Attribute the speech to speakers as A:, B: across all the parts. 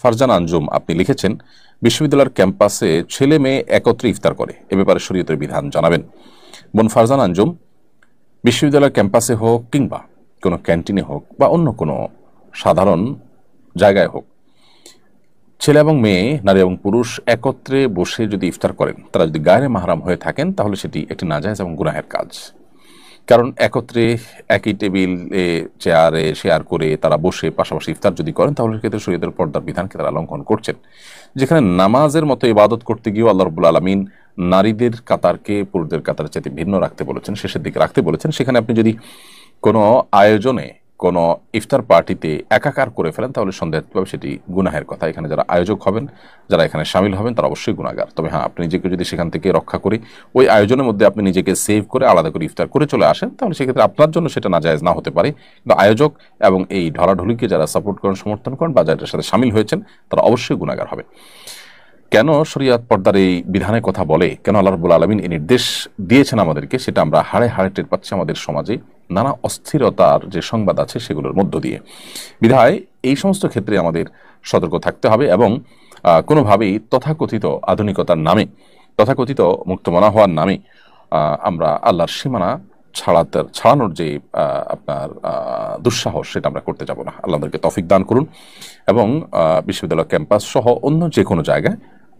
A: ফারজান আঞ্জুম আপনি লিখেছেন, বিশ্ববিদ্যালয়ের ক্যাম্পাসে ছেলে মেয়ে একত্রে ইফতার করে, এ ব্যাপারে শরীয়তের বিধান জানাবেন। বোন ফারজান আঞ্জুম, বিশ্ববিদ্যালয়ের ক্যাম্পাসে হোক কিংবা কোনো ক্যান্টিনে হোক বা অন্য কোনো সাধারণ জায়গায় হোক, ছেলে এবং মেয়ে, নারী এবং পুরুষ একত্রে বসে যদি ইফতার করেন, তারা যদি গায়রে মাহরাম হয়ে থাকেন, তাহলে সেটি একটি নাজায়েজ এবং গুনাহের কাজ। কারণ একত্রে একই টেবিলে চেয়ারে শেয়ার করে তারা বসে পাশাপাশি ইফতার যদি করেন, তাহলে সেক্ষেত্রে শরীয়তের পর্দার বিধানকে তারা লঙ্ঘন করছেন। যেখানে নামাজের মতো ইবাদত করতে গিয়েও আল্লাহ রাব্বুল আলামিন নারীদের কাতারকে পুরুষদের কাতারের চাইতে ভিন্ন রাখতে বলেছেন, শেষের দিকে রাখতে বলেছেন, সেখানে আপনি যদি কোনো আয়োজনে কোনো ইফতার পার্টিতে একাকার করে ফেলেন, তাহলে সন্দেহভাবে সেটি গুনাহের কথা। এখানে যারা আয়োজক হবেন, যারা এখানে সামিল হবেন, তারা অবশ্যই গুনাহগার। তবে হ্যাঁ, আপনি নিজেকে যদি সেখান থেকে রক্ষা করে ওই আয়োজনের মধ্যে আপনি নিজেকে সেভ করে আলাদা করে ইফতার করে চলে আসেন, তাহলে সেক্ষেত্রে আপনার জন্য সেটা নাজায়েজ না হতে পারে। কিন্তু আয়োজক এবং এই ঢলাঢুলিকে যারা সাপোর্ট করেন, সমর্থন করেন বা যাদের সাথে সামিল হয়েছেন, তারা অবশ্যই গুনাহগার হবে। কেন শরিয়াত পর্দার এই বিধানের কথা বলে, কেন আল্লাহ রাব্বুল আলামিন এই নির্দেশ দিয়েছেন আমাদেরকে, সেটা আমরা হাড়ে হাড়ে টের পাচ্ছি আমাদের সমাজে নানা অস্থিরতার যে সংবাদ আছে সেগুলোর মধ্য দিয়ে। বিধায় এই সমস্ত ক্ষেত্রে আমাদের সতর্ক থাকতে হবে এবং কোনোভাবেই তথাকথিত আধুনিকতার নামে, তথাকথিত মুক্তমনা হওয়ার নামে আমরা আল্লাহর সীমানা ছাড়ানোর যে আপনার দুঃসাহস, সেটা আমরা করতে যাব না। আল্লাহ আমাদেরকে তৌফিক দান করুন এবং বিশ্ববিদ্যালয় ক্যাম্পাস সহ অন্য যে কোনো জায়গায়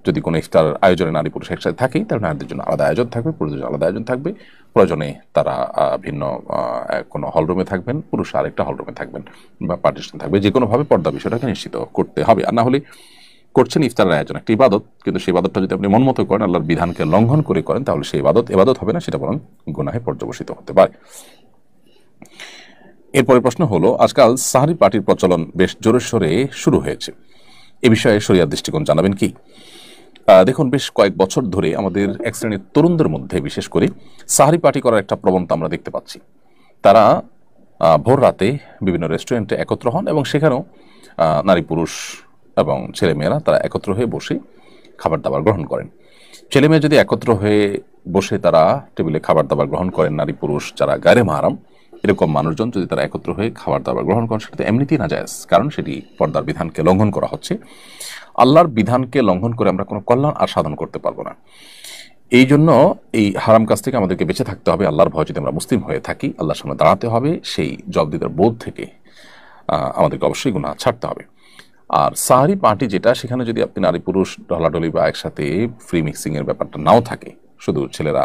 A: যদি কোনো ইফতার আয়োজনে নারী পুরুষ একসাথে থাকে, তাহলে নারীদের জন্য আলাদা আয়োজন থাকবে, পুরুষদের জন্য আলাদা আয়োজন থাকবে। প্রয়োজনে তারা ভিন্ন কোনো হলরুমে থাকবেন, পুরুষ আরেকটা হলরুমে থাকবেন বা পার্টিশন থাকবে। যে কোনোভাবে পর্দা বিষয়টাকে নিশ্চিত করতে হবে। আর না হলে করছেন ইফতারের আয়োজন, একটা ইবাদত, কিন্তু সেই ইবাদতটা যদি আপনি মন মতো করেন, আল্লাহর বিধানকে লঙ্ঘন করে করেন, তাহলে সেই ইবাদত হবে না, সেটা বরং গুনাহে পর্যবসিত হতে পারে। এরপরে প্রশ্ন হলো, আজকাল সাহারি পার্টির প্রচলন বেশ জোরে সোরে শুরু হয়েছে, এ বিষয়ে শরিয়ার দৃষ্টিকোণ জানাবেন কি? দেখুন, বেশ কয়েক বছর ধরে আমাদের এক শ্রেণীর তরুণদের মধ্যে বিশেষ করে সাহারি পার্টি করার একটা প্রবণতা আমরা দেখতে পাচ্ছি। তারা ভোর রাতে বিভিন্ন রেস্টুরেন্টে একত্র হন এবং সেখানেও নারী পুরুষ এবং ছেলেমেয়েরা তারা একত্র হয়ে বসে খাবার দাবার গ্রহণ করেন। ছেলেমেয়ে যদি একত্র হয়ে বসে তারা টেবিলে খাবার দাবার গ্রহণ করেন, নারী পুরুষ যারা গায়রে মাহরাম এরকম মানুষজন যদি তারা একত্র হয়ে খাবার দাবার গ্রহণ করেন, সেটা এমনিতেই নাজায়েজ, কারণ সেটি পর্দার বিধানকে লঙ্ঘন করা হচ্ছে। আল্লাহর বিধানকে লঙ্ঘন করে আমরা কোনো কল্যাণ আর সাধন করতে পারবো না। এই জন্য এই হারাম কাজ থেকে আমাদেরকে বেঁচে থাকতে হবে। আল্লাহর ভয় যদি আমরা মুসলিম হয়ে থাকি, আল্লাহর সামনে দাঁড়াতে হবে, সেই জবাবদিহিতার বোধ থেকে আমাদেরকে অবশ্যই গুনাহ ছাড়তে হবে। আর সাহারি পার্টি যেটা, সেখানে যদি আপনি নারী পুরুষ ঢলাঢলি বা একসাথে ফ্রি মিক্সিংয়ের ব্যাপারটা নাও থাকে, শুধু ছেলেরা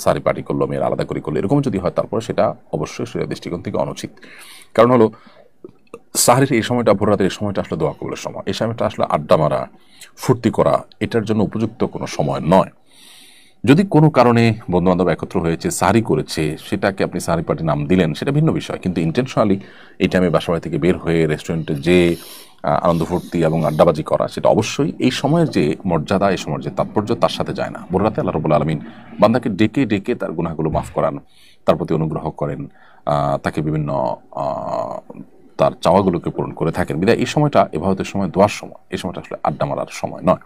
A: সাহারি পার্টি করলো, মেয়েরা আলাদা করে করলো, এরকম যদি হয়, তারপরে সেটা অবশ্যই শরীয়তের দৃষ্টিকোণ থেকে অনুচিত। কারণ হলো, সাহারির এই সময়টা, ভোর রাতের এই সময়টা আসলে দোয়া কবুলের সময়। এই সময়টা আসলে আড্ডা মারা, ফুর্তি করা, এটার জন্য উপযুক্ত কোনো সময় নয়। যদি কোনো কারণে বন্ধুবান্ধব একত্র হয়েছে, সাহারি করেছে, সেটাকে আপনি সাহারি পার্টি নাম দিলেন, সেটা ভিন্ন বিষয়। কিন্তু ইন্টেনশনালি এই টাইমে বাসাবাড়ি থেকে বের হয়ে রেস্টুরেন্টে যে আনন্দ ফুর্তি এবং আড্ডাবাজি করা, সেটা অবশ্যই এই সময়ের যে মর্যাদা, এই সময়ের যে তাৎপর্য, তার সাথে যায় না। ভোর রাতে আল্লাহ রাব্বুল আলামিন বান্দাকে ডেকে ডেকে তার গুনাহগুলো মাফ করান, তার প্রতি অনুগ্রহ করেন, তাকে বিভিন্ন তার চাওয়াগুলোকে পূরণ করে থাকেন। বিধায় এই সময়টা ইবাদতের সময়, দোয়ার সময়, এই সময়টা আসলে আড্ডা মারার সময় নয়।